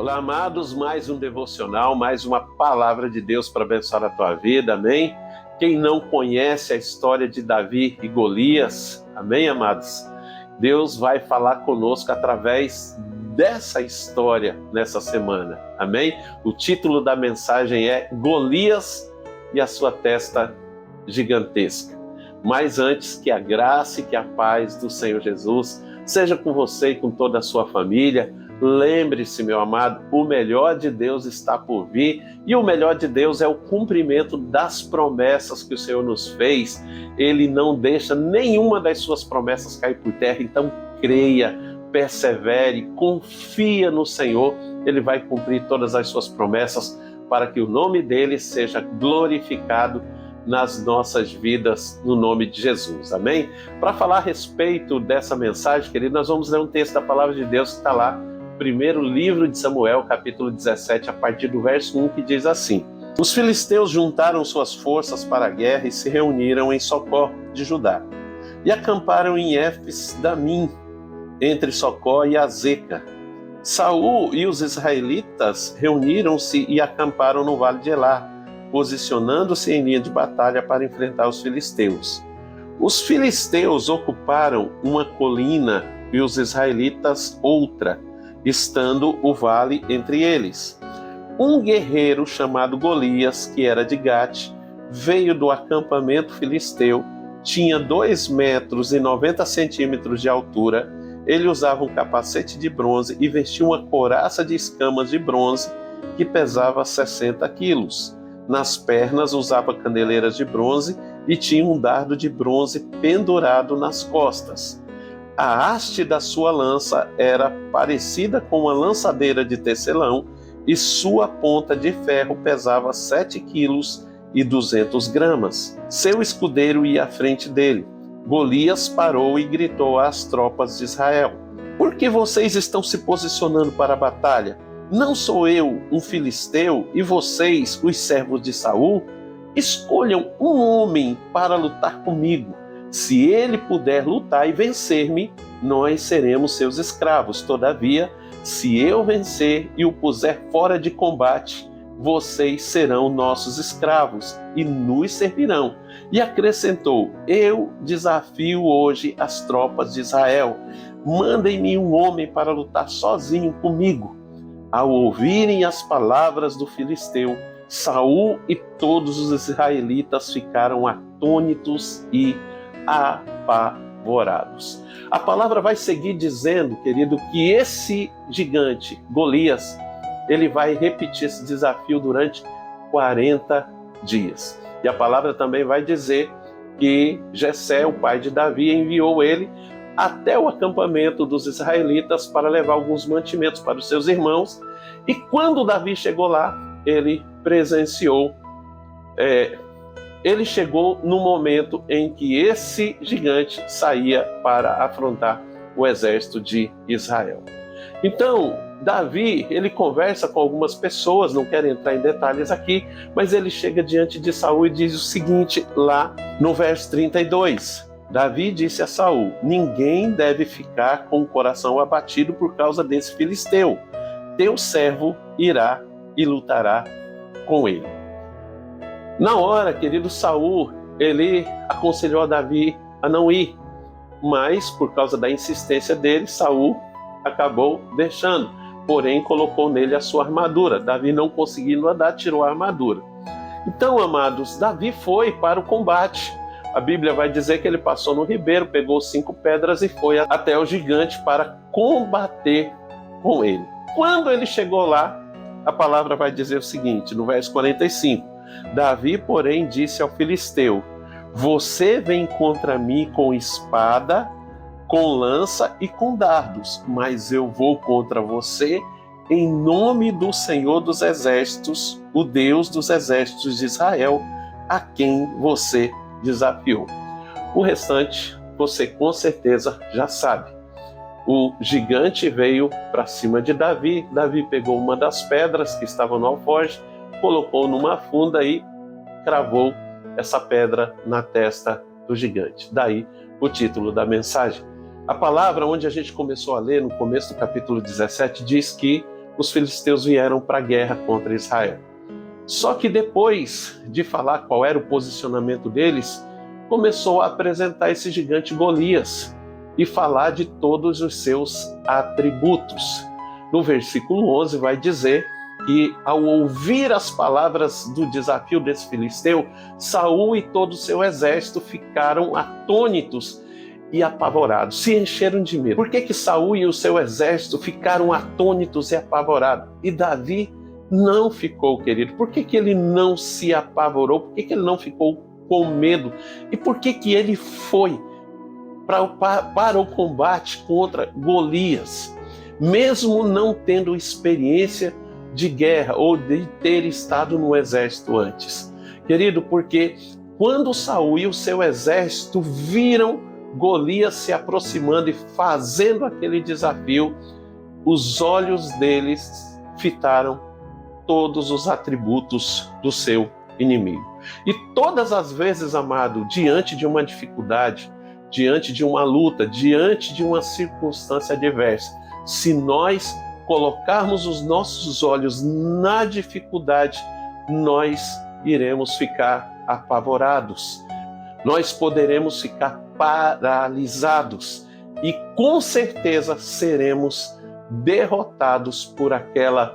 Olá, amados, mais um devocional, mais uma palavra de Deus para abençoar a tua vida, amém? Quem não conhece a história de Davi e Golias, amém, amados? Deus vai falar conosco através dessa história nessa semana, amém? O título da mensagem é Golias e a sua testa gigantesca. Mas antes, que a graça e que a paz do Senhor Jesus seja com você e com toda a sua família. Lembre-se, meu amado, o melhor de Deus está por vir e o melhor de Deus é o cumprimento das promessas que o Senhor nos fez. Ele não deixa nenhuma das suas promessas cair por terra, então creia, persevere, confia no Senhor. Ele vai cumprir todas as suas promessas para que o nome dele seja glorificado nas nossas vidas, no nome de Jesus, amém? Para falar a respeito dessa mensagem, querido, nós vamos ler um texto da palavra de Deus que está lá, primeiro livro de Samuel, capítulo 17, a partir do verso 1, que diz assim: Os filisteus juntaram suas forças para a guerra e se reuniram em Socó de Judá, e acamparam em Éfes-Damim, entre Socó e Azeca. Saul e os israelitas reuniram-se e acamparam no vale de Elá, posicionando-se em linha de batalha para enfrentar os filisteus. Os filisteus ocuparam uma colina e os israelitas outra, estando o vale entre eles. Um guerreiro chamado Golias, que era de Gate, veio do acampamento filisteu, tinha 2 metros e 90 centímetros de altura, ele usava um capacete de bronze e vestia uma couraça de escamas de bronze que pesava 60 quilos. Nas pernas usava candeleiras de bronze e tinha um dardo de bronze pendurado nas costas. A haste da sua lança era parecida com uma lançadeira de tecelão e sua ponta de ferro pesava 7 quilos e 200 gramas. Seu escudeiro ia à frente dele. Golias parou e gritou às tropas de Israel: Por que vocês estão se posicionando para a batalha? Não sou eu um filisteu e vocês, os servos de Saul? Escolham um homem para lutar comigo. Se ele puder lutar e vencer-me, nós seremos seus escravos. Todavia, se eu vencer e o puser fora de combate, vocês serão nossos escravos e nos servirão. E acrescentou: Eu desafio hoje as tropas de Israel. Mandem-me um homem para lutar sozinho comigo. Ao ouvirem as palavras do filisteu, Saul e todos os israelitas ficaram atônitos e apavorados. A palavra vai seguir dizendo, querido, que esse gigante, Golias, ele vai repetir esse desafio durante 40 dias. E a palavra também vai dizer que Jessé, o pai de Davi, enviou ele até o acampamento dos israelitas para levar alguns mantimentos para os seus irmãos. E quando Davi chegou lá, ele presenciou, ele chegou no momento em que esse gigante saía para afrontar o exército de Israel. Então, Davi, ele conversa com algumas pessoas, não quero entrar em detalhes aqui, mas ele chega diante de Saul e diz o seguinte, lá no verso 32. Davi disse a Saul: Ninguém deve ficar com o coração abatido por causa desse filisteu. Teu servo irá e lutará com ele. Na hora, querido, Saul, ele aconselhou a Davi a não ir, mas por causa da insistência dele, Saul acabou deixando, porém colocou nele a sua armadura. Davi, não conseguindo andar, tirou a armadura. Então, amados, Davi foi para o combate. A Bíblia vai dizer que ele passou no ribeiro, pegou 5 pedras e foi até o gigante para combater com ele. Quando ele chegou lá, a palavra vai dizer o seguinte, no verso 45. Davi, porém, disse ao filisteu: Você vem contra mim com espada, com lança e com dardos, mas eu vou contra você em nome do Senhor dos Exércitos, o Deus dos exércitos de Israel, a quem você desafiou. O restante você com certeza já sabe. O gigante veio para cima de Davi. Davi pegou uma das pedras que estavam no alforje, colocou numa funda e cravou essa pedra na testa do gigante. Daí o título da mensagem. A palavra onde a gente começou a ler no começo do capítulo 17 diz que os filisteus vieram para a guerra contra Israel. Só que depois de falar qual era o posicionamento deles, começou a apresentar esse gigante Golias e falar de todos os seus atributos. No versículo 11 vai dizer que, ao ouvir as palavras do desafio desse filisteu, Saul e todo o seu exército ficaram atônitos e apavorados, se encheram de medo. Por que Saul e o seu exército ficaram atônitos e apavorados? E Davi não ficou, querido. Por que ele não se apavorou? Por que ele não ficou com medo? E por que ele foi para o combate contra Golias, mesmo não tendo experiência de guerra ou de ter estado no exército antes? Querido, porque quando Saul e o seu exército viram Golias se aproximando e fazendo aquele desafio, os olhos deles fitaram todos os atributos do seu inimigo. E todas as vezes, amado, diante de uma dificuldade, diante de uma luta, diante de uma circunstância adversa, se nós colocarmos os nossos olhos na dificuldade, nós iremos ficar apavorados. Nós poderemos ficar paralisados e com certeza seremos derrotados por aquela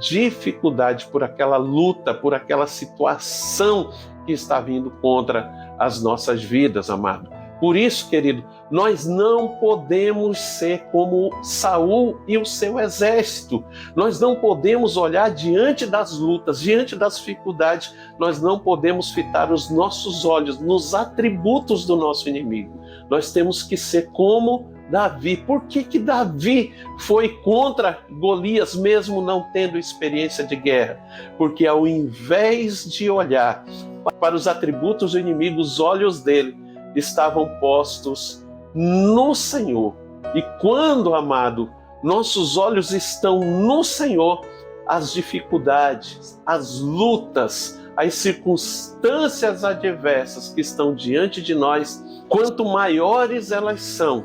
dificuldade, por aquela luta, por aquela situação que está vindo contra as nossas vidas, amado. Por isso, querido, nós não podemos ser como Saul e o seu exército. Nós não podemos olhar diante das lutas, diante das dificuldades, nós não podemos fitar os nossos olhos nos atributos do nosso inimigo. Nós temos que ser como Davi. Por que Davi foi contra Golias, mesmo não tendo experiência de guerra? Porque ao invés de olhar para os atributos do inimigo, os olhos dele estavam postos no Senhor. E quando, amado, nossos olhos estão no Senhor, as dificuldades, as lutas, as circunstâncias adversas que estão diante de nós, quanto maiores elas são,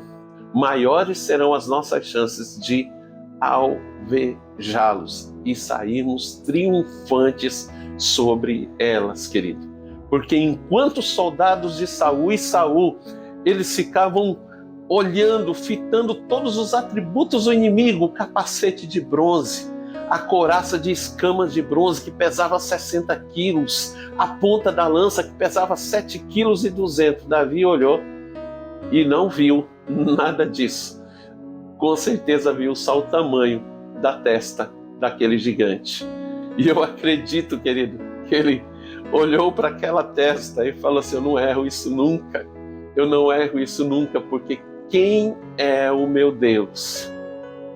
maiores serão as nossas chances de alvejá-los e sairmos triunfantes sobre elas, querido. Porque enquanto os soldados de Saul, eles ficavam olhando, fitando todos os atributos do inimigo, o capacete de bronze, a couraça de escamas de bronze que pesava 60 quilos, a ponta da lança que pesava 7,2 kg. Davi olhou e não viu nada disso. Com certeza viu só o tamanho da testa daquele gigante. E eu acredito, querido, que ele olhou para aquela testa e falou assim: eu não erro isso nunca, porque quem é o meu Deus?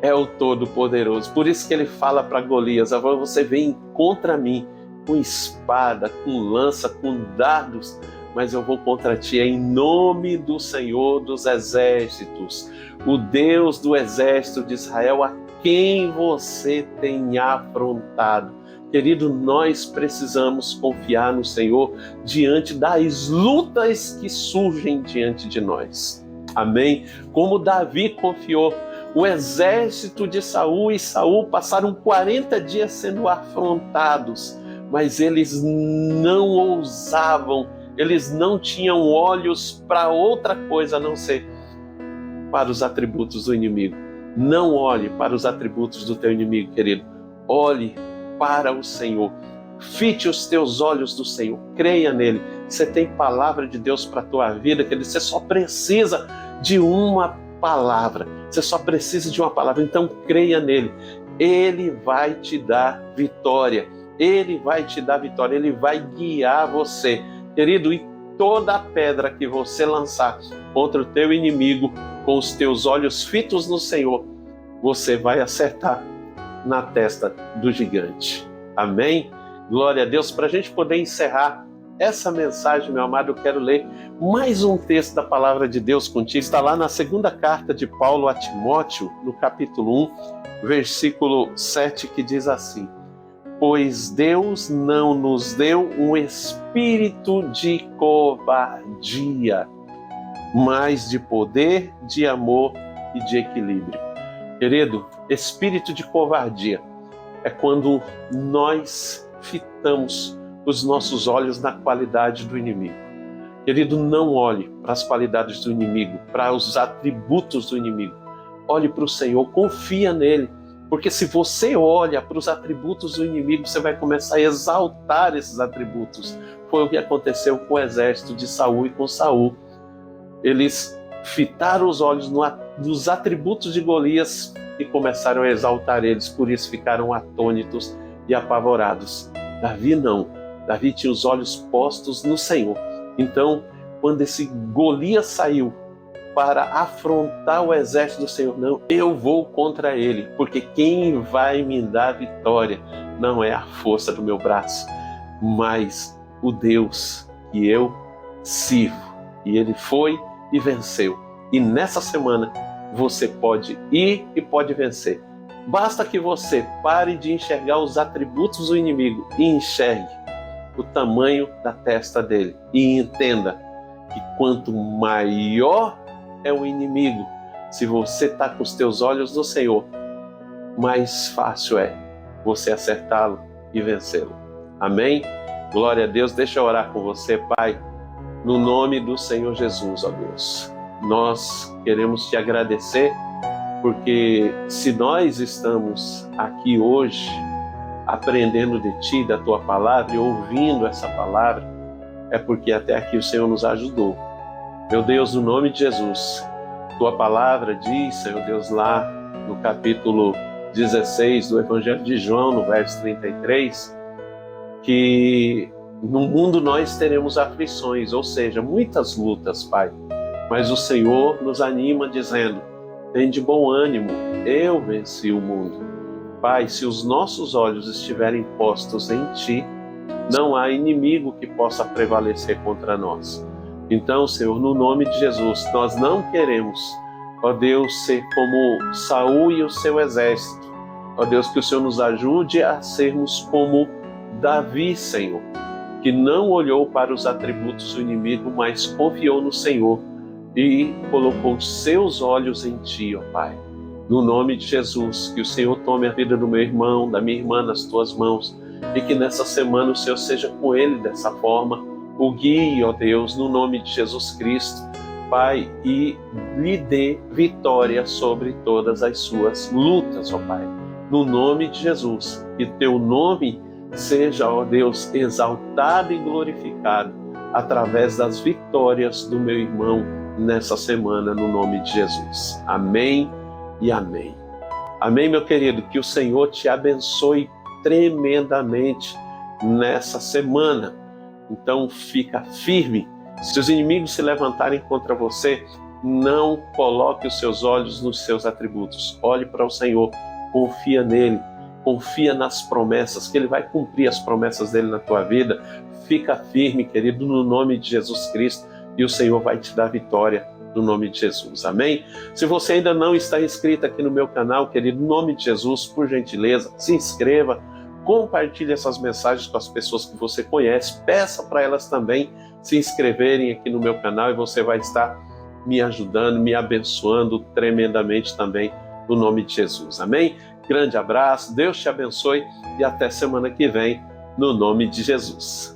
É o Todo-Poderoso. Por isso que ele fala para Golias: agora você vem contra mim com espada, com lança, com dardos, mas eu vou contra ti em nome do Senhor dos Exércitos, o Deus do exército de Israel, a quem você tem afrontado. Querido, nós precisamos confiar no Senhor diante das lutas que surgem diante de nós. Amém? Como Davi confiou, o exército de Saul e Saul passaram 40 dias sendo afrontados, mas eles não ousavam, eles não tinham olhos para outra coisa a não ser para os atributos do inimigo. Não olhe para os atributos do teu inimigo, querido. Olhe para o Senhor. Fite os teus olhos no Senhor. Creia nele. Você tem palavra de Deus para a tua vida, querido. Você só precisa de uma palavra. Você só precisa de uma palavra. Então creia nele. Ele vai te dar vitória. Ele vai te dar vitória. Ele vai guiar você. Querido, e toda pedra que você lançar contra o teu inimigo, com os teus olhos fitos no Senhor, você vai acertar na testa do gigante. Amém? Glória a Deus. Para a gente poder encerrar essa mensagem, meu amado, eu quero ler mais um texto da palavra de Deus contigo. Está lá na segunda carta de Paulo a Timóteo, no capítulo 1, versículo 7, que diz assim: pois Deus não nos deu um espírito de covardia, mas de poder, de amor e de equilíbrio. Querido, espírito de covardia. é quando nós fitamos os nossos olhos na qualidade do inimigo. Querido, não olhe para as qualidades do inimigo, para os atributos do inimigo. Olhe para o Senhor, confia nele. Porque se você olha para os atributos do inimigo, você vai começar a exaltar esses atributos. Foi o que aconteceu com o exército de Saul e com Saul. Eles fitaram os olhos nos atributos de Golias e começaram a exaltar eles. Por isso ficaram atônitos e apavorados. Davi não. Davi tinha os olhos postos no Senhor. Então, quando esse Golias saiu para afrontar o exército do Senhor, não, eu vou contra ele, porque quem vai me dar vitória não é a força do meu braço, mas o Deus que eu sirvo. E ele foi e venceu. E nessa semana você pode ir e pode vencer. Basta que você pare de enxergar os atributos do inimigo e enxergue o tamanho da testa dele. E entenda que quanto maior é o inimigo, se você está com os teus olhos no Senhor, mais fácil é você acertá-lo e vencê-lo. Amém? Glória a Deus. Deixa eu orar com você, Pai, no nome do Senhor Jesus, ó Deus. Nós queremos te agradecer, porque se nós estamos aqui hoje aprendendo de ti, da tua palavra e ouvindo essa palavra, é porque até aqui o Senhor nos ajudou. Meu Deus, no nome de Jesus, tua palavra diz, Senhor Deus, lá no capítulo 16 do Evangelho de João, no verso 33, que no mundo nós teremos aflições, ou seja, muitas lutas, Pai. Mas o Senhor nos anima dizendo, tem de bom ânimo, eu venci o mundo. Pai, se os nossos olhos estiverem postos em Ti, não há inimigo que possa prevalecer contra nós. Então, Senhor, no nome de Jesus, nós não queremos, ó Deus, ser como Saul e o seu exército. Ó Deus, que o Senhor nos ajude a sermos como Davi, Senhor, que não olhou para os atributos do inimigo, mas confiou no Senhor e colocou seus olhos em Ti, ó Pai. No nome de Jesus, que o Senhor tome a vida do meu irmão, da minha irmã nas Tuas mãos, e que nessa semana o Senhor seja com ele dessa forma, o guie, ó Deus, no nome de Jesus Cristo, Pai, e lhe dê vitória sobre todas as suas lutas, ó Pai. No nome de Jesus, que Teu nome seja, ó Deus, exaltado e glorificado através das vitórias do meu irmão nessa semana, no nome de Jesus. Amém e amém. Amém, meu querido, que o Senhor te abençoe tremendamente nessa semana. Então fica firme. Se os inimigos se levantarem contra você, não coloque os seus olhos nos seus atributos. Olhe para o Senhor, confia nele, confia nas promessas, que ele vai cumprir as promessas dele na tua vida. Fica firme, querido, no nome de Jesus Cristo, e o Senhor vai te dar vitória no nome de Jesus. Amém? Se você ainda não está inscrito aqui no meu canal, querido, no nome de Jesus, por gentileza, se inscreva, compartilhe essas mensagens com as pessoas que você conhece, peça para elas também se inscreverem aqui no meu canal e você vai estar me ajudando, me abençoando tremendamente também no nome de Jesus. Amém? Grande abraço, Deus te abençoe e até semana que vem, no nome de Jesus.